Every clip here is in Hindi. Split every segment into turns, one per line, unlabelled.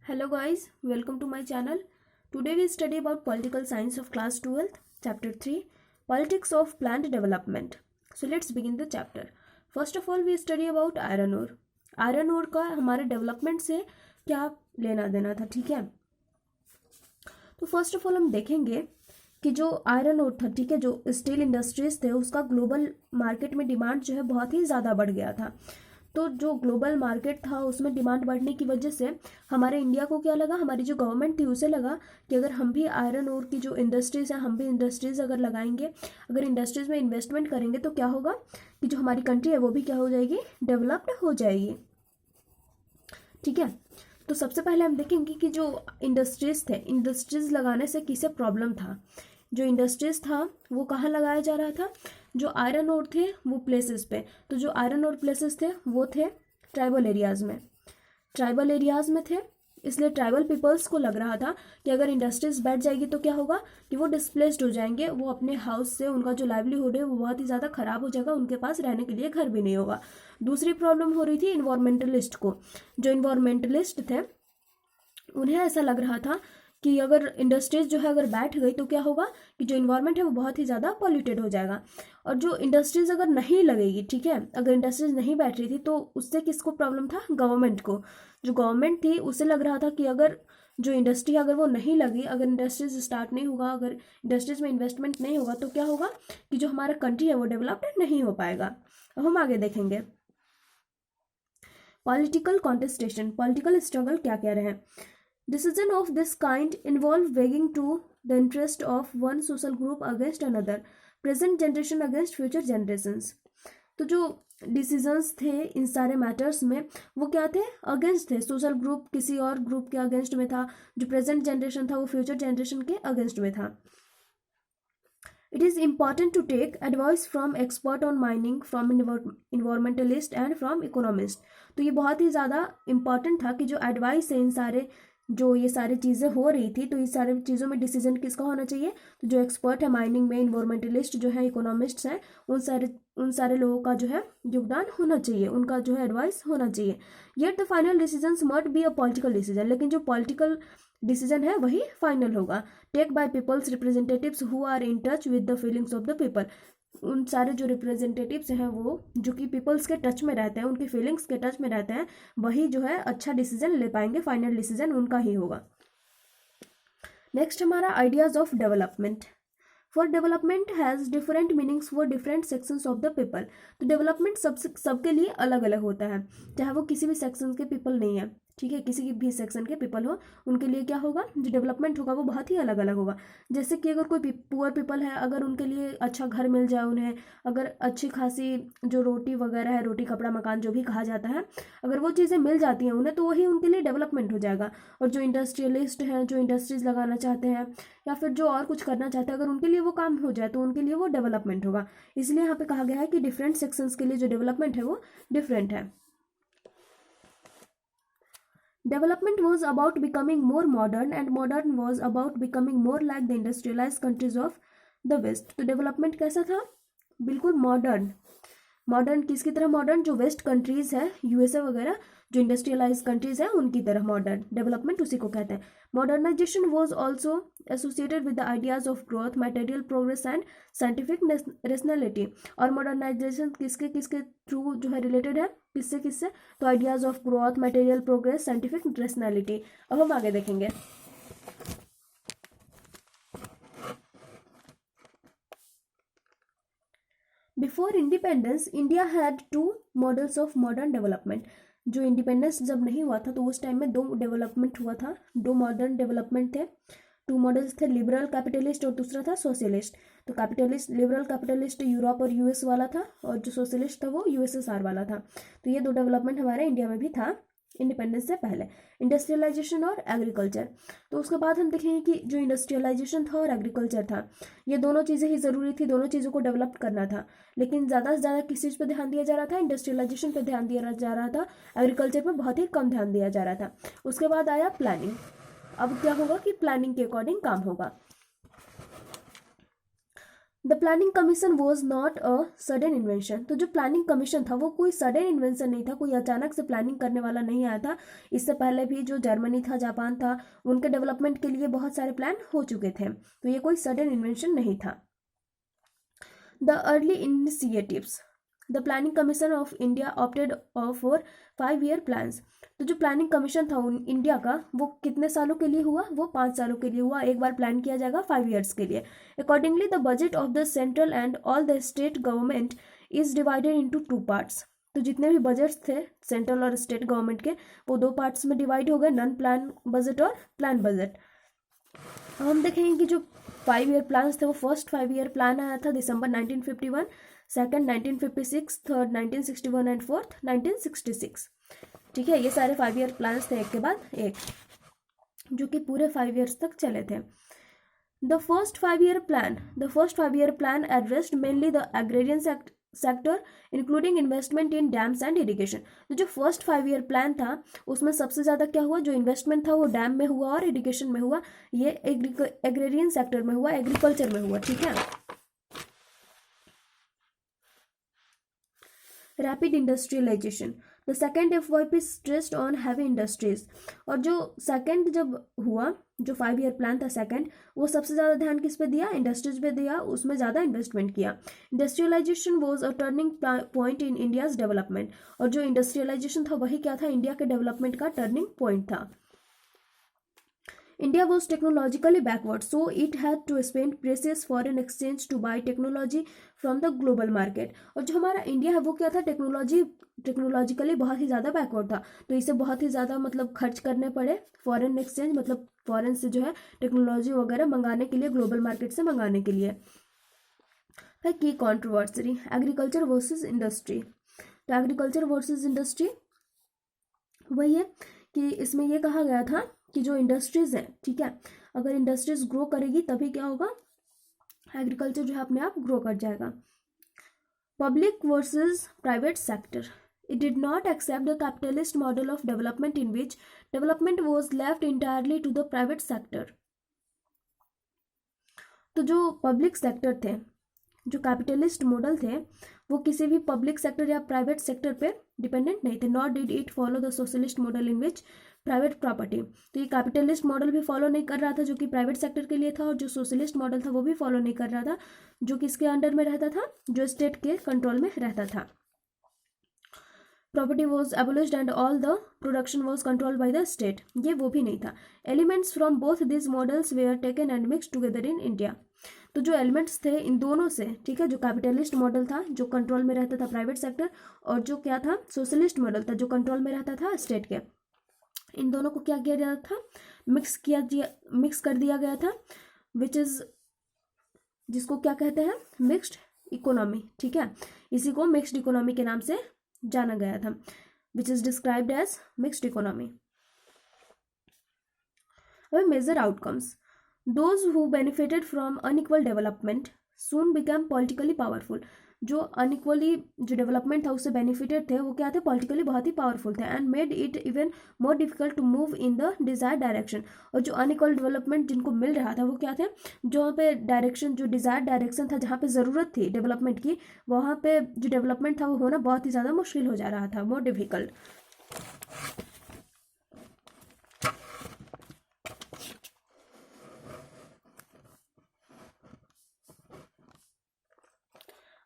Hello guys, welcome to my channel. Today we study about political science of class 12th, chapter 3, politics of plant development. So let's begin the chapter. First of all we study about iron ore. Iron ore का हमारे डेवलपमेंट से क्या लेना देना था, ठीक है। तो फर्स्ट ऑफ ऑल हम देखेंगे कि जो आयरन ओर था, ठीक है, जो स्टील इंडस्ट्रीज थे उसका ग्लोबल मार्केट में डिमांड जो है बहुत ही ज़्यादा बढ़ गया था। तो जो ग्लोबल मार्केट था उसमें डिमांड बढ़ने की वजह से हमारे इंडिया को क्या लगा, हमारी जो गवर्नमेंट थी उसे लगा कि अगर हम भी आयरन ओर की जो इंडस्ट्रीज़ है हम भी इंडस्ट्रीज़ अगर लगाएंगे, अगर इंडस्ट्रीज़ में इन्वेस्टमेंट करेंगे तो क्या होगा कि जो हमारी कंट्री है वो भी क्या हो जाएगी, डेवलप्ड हो जाएगी, ठीक है। तो सबसे पहले हम देखेंगे कि जो इंडस्ट्रीज़ थे, इंडस्ट्रीज़ लगाने से किसे प्रॉब्लम था। जो इंडस्ट्रीज़ था वो कहाँ लगाया जा रहा था, जो आयरन ओर थे वो प्लेसेस पे। तो जो आयरन ओर प्लेसेस थे वो थे ट्राइबल एरियाज़ में, ट्राइबल एरियाज़ में थे। इसलिए ट्राइबल पीपल्स को लग रहा था कि अगर इंडस्ट्रीज बैठ जाएगी तो क्या होगा कि वो डिस्प्लेस्ड हो जाएंगे, वो अपने हाउस से, उनका जो लाइवलीहुड है वो बहुत ही ज़्यादा ख़राब हो जाएगा, उनके पास रहने के लिए घर भी नहीं होगा। दूसरी प्रॉब्लम हो रही थी इन्वायरमेंटलिस्ट को। जो इन्वायरमेंटलिस्ट थे उन्हें ऐसा लग रहा था कि अगर इंडस्ट्रीज जो है अगर बैठ गई तो क्या होगा कि जो इन्वायरमेंट है वो बहुत ही ज़्यादा पॉल्यूटेड हो जाएगा। और जो इंडस्ट्रीज अगर नहीं लगेगी, ठीक है, अगर इंडस्ट्रीज नहीं बैठ रही थी तो उससे किसको प्रॉब्लम था, गवर्नमेंट को। जो गवर्नमेंट थी उसे लग रहा था कि अगर जो इंडस्ट्री अगर वो नहीं लगी, अगर इंडस्ट्रीज स्टार्ट नहीं होगा, अगर इंडस्ट्रीज में इन्वेस्टमेंट नहीं होगा तो क्या होगा कि जो हमारा कंट्री है वो डेवलप्ड नहीं हो पाएगा। अब हम आगे देखेंगे पॉलिटिकल कॉन्टेस्टेशन, पॉलिटिकल स्ट्रगल क्या कह रहे हैं। Decision of this kind involve weighing to the interest of one social group against another, present generation against future generations. तो जो डिसीजंस थे इन सारे मैटर्स में वो क्या थे, अगेंस्ट थे। सोशल ग्रुप किसी और ग्रुप के अगेंस्ट में था, जो प्रेजेंट जनरेशन था वो फ्यूचर जनरेशन के अगेंस्ट में था। It is important to take advice from expert on mining, from environmentalist and from economist. तो ये बहुत ही ज़्यादा इम्पॉर्टेंट था कि जो एडवाइस है इन सारे, जो ये सारी चीज़ें हो रही थी तो इस सारी चीज़ों में डिसीजन किसका होना चाहिए, तो जो एक्सपर्ट है माइनिंग में, इन्वायरमेंटलिस्ट जो है, इकोनॉमिस्ट्स हैं, उन सारे लोगों का जो है योगदान होना चाहिए, उनका जो है एडवाइस होना चाहिए। Yet the final decisions must be a political decision, लेकिन जो पॉलिटिकल डिसीजन है वही फाइनल होगा। Take by people's representatives who are in touch with the feelings of the people, उन सारे जो रिप्रेजेंटेटिव्स हैं वो जो कि पीपल्स के टच में रहते हैं, उनके फीलिंग्स के टच में रहते हैं, वही जो है अच्छा डिसीजन ले पाएंगे, फाइनल डिसीजन उनका ही होगा। नेक्स्ट हमारा ideas of development. For development has different meanings for different sections of the people. तो डेवलपमेंट सबके लिए अलग अलग होता है, चाहे वो किसी भी सेक्शन के पीपल नहीं है, ठीक है, किसी भी सेक्शन के पीपल हो, उनके लिए क्या होगा, जो डेवलपमेंट होगा वो बहुत ही अलग अलग होगा। जैसे कि अगर कोई पुअर पीपल है, अगर उनके लिए अच्छा घर मिल जाए, उन्हें अगर अच्छी खासी जो रोटी वगैरह है, रोटी कपड़ा मकान जो भी कहा जाता है, अगर वो चीज़ें मिल जाती हैं उन्हें तो वही उनके लिए डेवलपमेंट हो जाएगा। और जो इंडस्ट्रियलिस्ट हैं, जो इंडस्ट्रीज लगाना चाहते हैं या फिर जो और कुछ करना चाहते हैं, अगर उनके लिए वो काम हो जाए तो उनके लिए वो डेवलपमेंट होगा। इसलिए यहाँ पे कहा गया है कि डिफरेंट सेक्शंस के लिए जो डेवलपमेंट है वो डिफरेंट है। Development was about becoming more modern and modern was about becoming more like the industrialized countries of the West. तो डेवलपमेंट कैसा था, बिल्कुल मॉडर्न। मॉडर्न किसकी तरह, मॉडर्न जो वेस्ट कंट्रीज है, यूएसए वगैरह, जो इंडस्ट्रियलाइज कंट्रीज है उनकी तरह मॉडर्न। डेवलपमेंट उसी को कहते हैं। Modernization was also associated with the ideas of growth, material progress and scientific rationality. और मॉडर्नाइजेशन किसके किसके थ्रू जो है रिलेटेड है, किससे किससे, तो ideas of growth, material progress, scientific rationality. अब हम आगे देखेंगे before independence India had two models of modern development. जो इंडिपेंडेंस जब नहीं हुआ था तो उस टाइम में दो डेवलपमेंट हुआ था, दो मॉडर्न डेवलपमेंट थे, टू मॉडल्स थे, लिबरल कैपिटलिस्ट और दूसरा था सोशलिस्ट। तो कैपिटलिस्ट, लिबरल कैपिटलिस्ट यूरोप और यूएस वाला था और जो सोशलिस्ट था वो यूएसएसआर वाला था। तो ये दो डेवलपमेंट हमारे इंडिया में भी था इंडिपेंडेंस से पहले। इंडस्ट्रियलाइजेशन और एग्रीकल्चर, तो उसके बाद हम देखेंगे कि जो इंडस्ट्रियलाइजेशन था और एग्रीकल्चर था ये दोनों चीज़ें ही ज़रूरी थी, दोनों चीज़ों को डेवलप करना था। लेकिन ज़्यादा से ज़्यादा किस चीज़ पर ध्यान दिया जा रहा था, इंडस्ट्रियलाइजेशन पर ध्यान दिया जा रहा था, एग्रीकल्चर पर बहुत ही कम ध्यान दिया जा रहा था। उसके बाद आया प्लानिंग। अब क्या होगा कि प्लानिंग के अकॉर्डिंग काम होगा। The planning commission was not a sudden invention. तो जो प्लानिंग कमीशन था वो कोई सडन इन्वेंशन नहीं था, कोई अचानक से प्लानिंग करने वाला नहीं आया था। इससे पहले भी जो जर्मनी था, जापान था, उनके डेवलपमेंट के लिए बहुत सारे प्लान हो चुके थे, तो ये कोई सडन इन्वेंशन नहीं था। The early initiatives. The planning commission of India opted for 5 year plans. तो जो प्लानिंग कमीशन था इंडिया का, वो कितने सालों के लिए हुआ? वो 5 सालों के लिए हुआ। एक बार प्लान किया जाएगा 5 ईयर्स के लिए। Accordingly the budget of the central and all the state government is divided into 2 parts. तो जितने भी बजट्स थे सेंट्रल और स्टेट गवर्नमेंट के, वो 2 पार्ट्स में डिवाइड हो गए, नॉन प्लान बजट और प्लान बजट। हम देखेंगे कि जो 5 ईयर प्लान थे, वो फर्स्ट 5 ईयर प्लान आया था दिसंबर 1951, सेकंड 1956, थर्ड 1961 एंड फोर्थ 1966। ठीक है, ये सारे 5 ईयर प्लान थे, एक के बाद एक, जो कि पूरे 5 ईयर्स तक चले थे। The first 5 year plan addressed mainly the agrarian sector including investment in dams and irrigation. तो जो फर्स्ट 5 ईयर प्लान था उसमें सबसे ज़्यादा क्या हुआ? जो इन्वेस्टमेंट था वो डैम में हुआ और इरिगेशन में हुआ। ये एग्रेरियन सेक्टर में हुआ, एग्रीकल्चर में हुआ। ठीक है। Rapid industrialization. The second FYP stressed on heavy industries. और जो सेकेंड जब हुआ, जो 5 ईयर प्लान था सेकेंड, वो सबसे ज़्यादा ध्यान किस पे दिया? इंडस्ट्रीज पे दिया, उसमें ज़्यादा इन्वेस्टमेंट किया। Industrialization was a turning point in India's development. और जो इंडस्ट्रियलाइजेशन था वही क्या था? इंडिया के डेवलपमेंट का टर्निंग पॉइंट था। India was technologically backward, so it had to spend precious foreign exchange to buy technology from the global market. और जो हमारा इंडिया है वो क्या था? टेक्नोलॉजिकली बहुत ही ज़्यादा बैकवर्ड था, तो इसे बहुत ही ज़्यादा मतलब खर्च करने पड़े फॉरेन एक्सचेंज, मतलब फॉरेन से जो है टेक्नोलॉजी वगैरह मंगाने के लिए, ग्लोबल मार्केट से मंगाने के लिए। फिर की कॉन्ट्रोवर्सी, एग्रीकल्चर वर्सेस इंडस्ट्री। तो एग्रीकल्चर वर्सेस इंडस्ट्री वही है कि इसमें ये कहा गया था कि जो इंडस्ट्रीज है, ठीक है, अगर इंडस्ट्रीज ग्रो करेगी तभी क्या होगा? एग्रीकल्चर जो है अपने आप ग्रो कर जाएगा। Public versus private sector. It did not accept the capitalist model of development in which development was left entirely to the private sector. तो जो पब्लिक सेक्टर थे, जो कैपिटलिस्ट मॉडल थे, वो किसी भी पब्लिक सेक्टर या प्राइवेट सेक्टर पे डिपेंडेंट नहीं थे। Not did it follow the socialist model in which private property. तो ये कैपिटलिस्ट मॉडल भी फॉलो नहीं कर रहा था जो कि प्राइवेट सेक्टर के लिए था, और जो सोशलिस्ट मॉडल था वो भी फॉलो नहीं कर रहा था जो किसके अंडर में रहता था? जो स्टेट के कंट्रोल में रहता था। Property was एबोलिश्ड and all the production was controlled by the state. ये वो भी नहीं था। Elements from both this models where taken and mixed together in India. तो जो एलिमेंट्स थे इन दोनों से, ठीक है, जो कैपिटलिस्ट मॉडल था जो कंट्रोल में रहता था प्राइवेट सेक्टर, और जो क्या था? सोशलिस्ट मॉडल था जो कंट्रोल में रहता था स्टेट के, इन दोनों को क्या किया गया था? मिक्स कर दिया गया था, विच इज, जिसको क्या कहते हैं? Mixed economy. ठीक है, इसी को मिक्स्ड इकोनॉमी के नाम से जाना गया था, which is described as mixed economy. अब major outcomes. Those who benefited from unequal development soon became politically powerful. जो अनइक्वली जो डेवलपमेंट था उससे बेनिफिटेड थे वो क्या थे? पॉलिटिकली बहुत ही पावरफुल थे, and made it even more difficult to move in the desired direction. और जो अनइक्वल डेवलपमेंट जिनको मिल रहा था वो क्या थे? जहाँ पे डायरेक्शन, जो डिजायर्ड डायरेक्शन था, जहाँ पे ज़रूरत थी डेवलपमेंट की, वहाँ पे जो डेवलपमेंट था वो होना बहुत ही ज़्यादा मुश्किल हो जा रहा था, मोर डिफिकल्ट।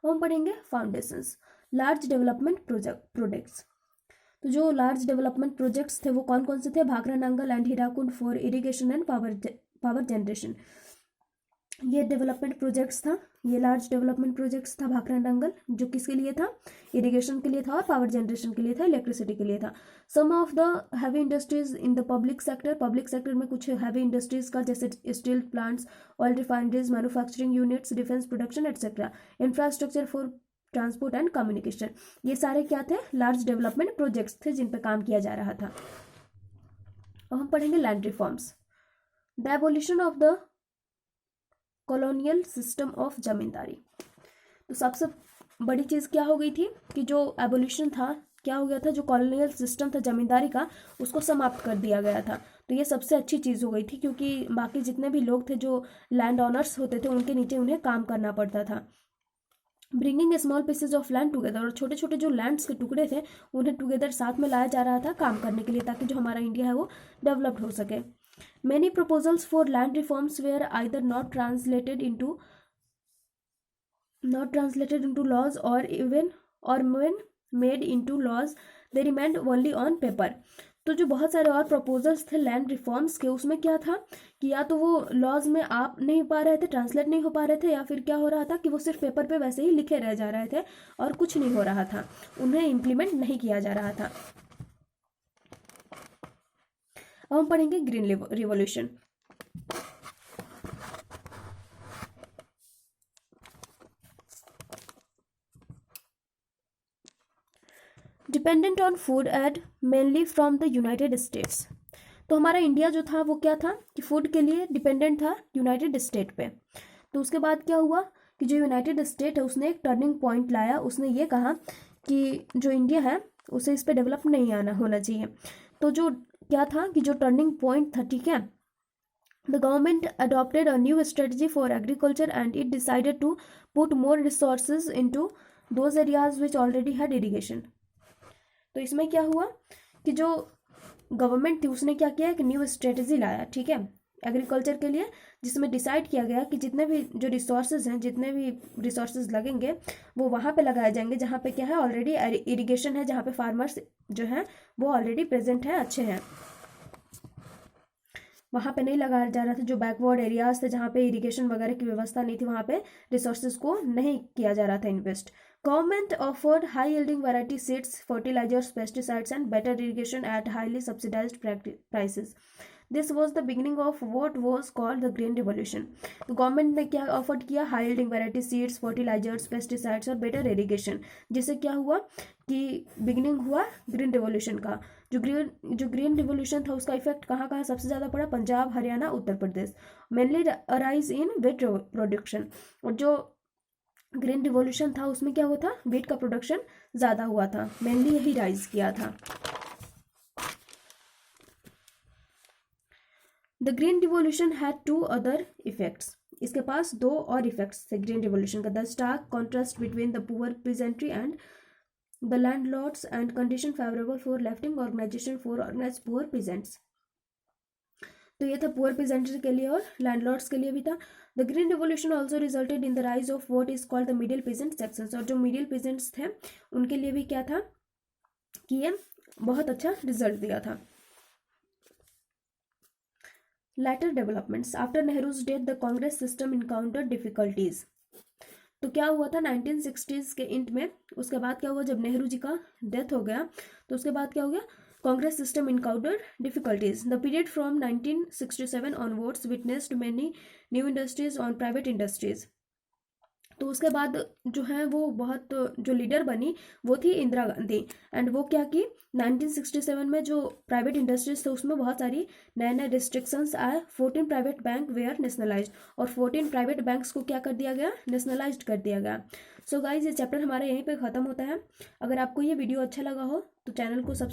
हम पढ़ेंगे फाउंडेशंस, लार्ज डेवलपमेंट प्रोजेक्ट्स। तो जो लार्ज डेवलपमेंट प्रोजेक्ट्स थे वो कौन कौन से थे? Bhakra Nangal and Hirakud for irrigation and power generation. ये डेवलपमेंट प्रोजेक्ट्स था, ये लार्ज डेवलपमेंट प्रोजेक्ट्स था। भाखरा नांगल जो किसके लिए था? इरिगेशन के लिए था, और पावर जनरेशन के लिए था, इलेक्ट्रिसिटी के लिए था। Some of the heavy industries in the public sector में कुछ हैवी इंडस्ट्रीज का, जैसे steel plants, oil refineries, manufacturing units, defence production etcetera, infrastructure for transport and communication. ये सारे क्या थे? लार्ज डेवलपमेंट प्रोजेक्ट्स थे जिन पर काम किया जा रहा था। और हम पढ़ेंगे land reforms, the abolition of the colonial system of zamindari. तो सबसे बड़ी चीज़ क्या हो गई थी कि जो एबोलिशन था क्या हो गया था, जो कॉलोनियल सिस्टम था जमींदारी का, उसको समाप्त कर दिया गया था। तो ये सबसे अच्छी चीज़ हो गई थी, क्योंकि बाकी जितने भी लोग थे जो लैंड ऑनर्स होते थे उनके नीचे उन्हें काम करना पड़ता था। Bringing small pieces of land together, और छोटे छोटे जो लैंड्स के टुकड़े थे उन्हें टुगेदर साथ में लाया जा रहा था काम करने के लिए, ताकि जो हमारा इंडिया है वो डेवलप्ड हो सके। Many proposals for land reforms were either not translated into laws or when made into laws they remained only on paper। तो जो बहुत सारे और प्रपोजल्स थे लैंड रिफॉर्म्स के, उसमें क्या था कि या तो वो लॉज में आप नहीं पा रहे थे, ट्रांसलेट नहीं हो पा रहे थे, या फिर क्या हो रहा था कि वो सिर्फ पेपर पे वैसे ही लिखे रह जा रहे थे और कुछ नहीं हो रहा था, उन्हें इम्प्लीमेंट नहीं किया जा रहा था। अब हम पढ़ेंगे green revolution. Dependent on food aid mainly from the United States. तो हमारा इंडिया जो था वो क्या था कि फूड के लिए डिपेंडेंट था यूनाइटेड स्टेट पे। तो उसके बाद क्या हुआ कि जो यूनाइटेड स्टेट है उसने एक टर्निंग पॉइंट लाया, उसने ये कहा कि जो इंडिया है उसे इस पर डेवलप नहीं आना होना चाहिए। तो जो क्या था कि जो टर्निंग पॉइंट था, ठीक है, the government adopted a new strategy for agriculture and it decided to put more resources into those areas which already had irrigation. तो इसमें क्या हुआ कि जो गवर्नमेंट थी उसने क्या किया, एक न्यू स्ट्रेटजी लाया, ठीक है, एग्रीकल्चर के लिए, जिसमें डिसाइड किया गया कि जितने भी जो रिसोर्सेज हैं, जितने भी रिसोर्सेज लगेंगे वो वहाँ पे लगाए जाएंगे जहाँ पे क्या है ऑलरेडी इरिगेशन है, जहाँ पे फार्मर्स जो हैं वो ऑलरेडी प्रेजेंट हैं, अच्छे हैं। वहाँ पे नहीं लगाया जा रहा था, जो बैकवर्ड एरियाज थे जहाँ पे इरिगेशन वगैरह की व्यवस्था नहीं थी, वहाँ पे रिसोर्सेज को नहीं किया जा रहा था invest. Government offered high-yielding variety seeds, fertilizers, pesticides, and better irrigation at highly subsidized prices. This was the beginning of what was called the Green Revolution. तो गवर्नमेंट ने क्या ऑफर किया, high yielding variety seeds, fertilizers, pesticides और बेटर इरिगेशन, जिससे क्या हुआ कि बिगिनिंग हुआ ग्रीन रिवॉल्यूशन का। जो ग्रीन रिवॉल्यूशन था उसका इफेक्ट कहाँ कहाँ सबसे ज़्यादा पड़ा, Punjab, Haryana, Uttar Pradesh, mainly arise in wheat production. और जो ग्रीन रिवॉल्यूशन था उसमें क्या हुआ था, वेट का प्रोडक्शन ज़्यादा हुआ था, मेनली यही राइज किया था। The green revolution had two other effects, इसके पास दो और इफेक्ट्स थे ग्रीन रिवॉल्यूशन का। The stark contrast between the poor peasantry and the landlords and condition favourable for lefting organization for organize poor peasants. तो ये था पुअर पीजेंट्री के लिए और लैंडलॉर्ड्स के लिए भी था। The green revolution also resulted in the rise of what is called the middle peasant sections, और जो मिडिल पीजेंट्स थे उनके लिए भी क्या था कि ये बहुत अच्छा रिजल्ट दिया था। Later developments after Nehru's death the Congress system encountered difficulties. तो क्या हुआ था 1960s के इंट में, उसके बाद क्या हुआ जब नेहरू जी का डेथ हो गया तो उसके बाद क्या हो गया, Congress system encountered difficulties. The period from 1967 onwards witnessed many new industries on private industries. तो उसके बाद जो है वो बहुत जो लीडर बनी वो थी इंदिरा गांधी, एंड वो क्या की 1967 में जो प्राइवेट इंडस्ट्रीज थे उसमें बहुत सारी नए नए रिस्ट्रिक्शंस आए। 14 प्राइवेट बैंक वेयर नेशनलाइज्ड, और 14 प्राइवेट बैंक्स को क्या कर दिया गया, नेशनलाइज्ड कर दिया गया। सो गाइज ये चैप्टर हमारा यहीं पे ख़त्म होता है। अगर आपको ये वीडियो अच्छा लगा हो तो चैनल को सब्सक्राइब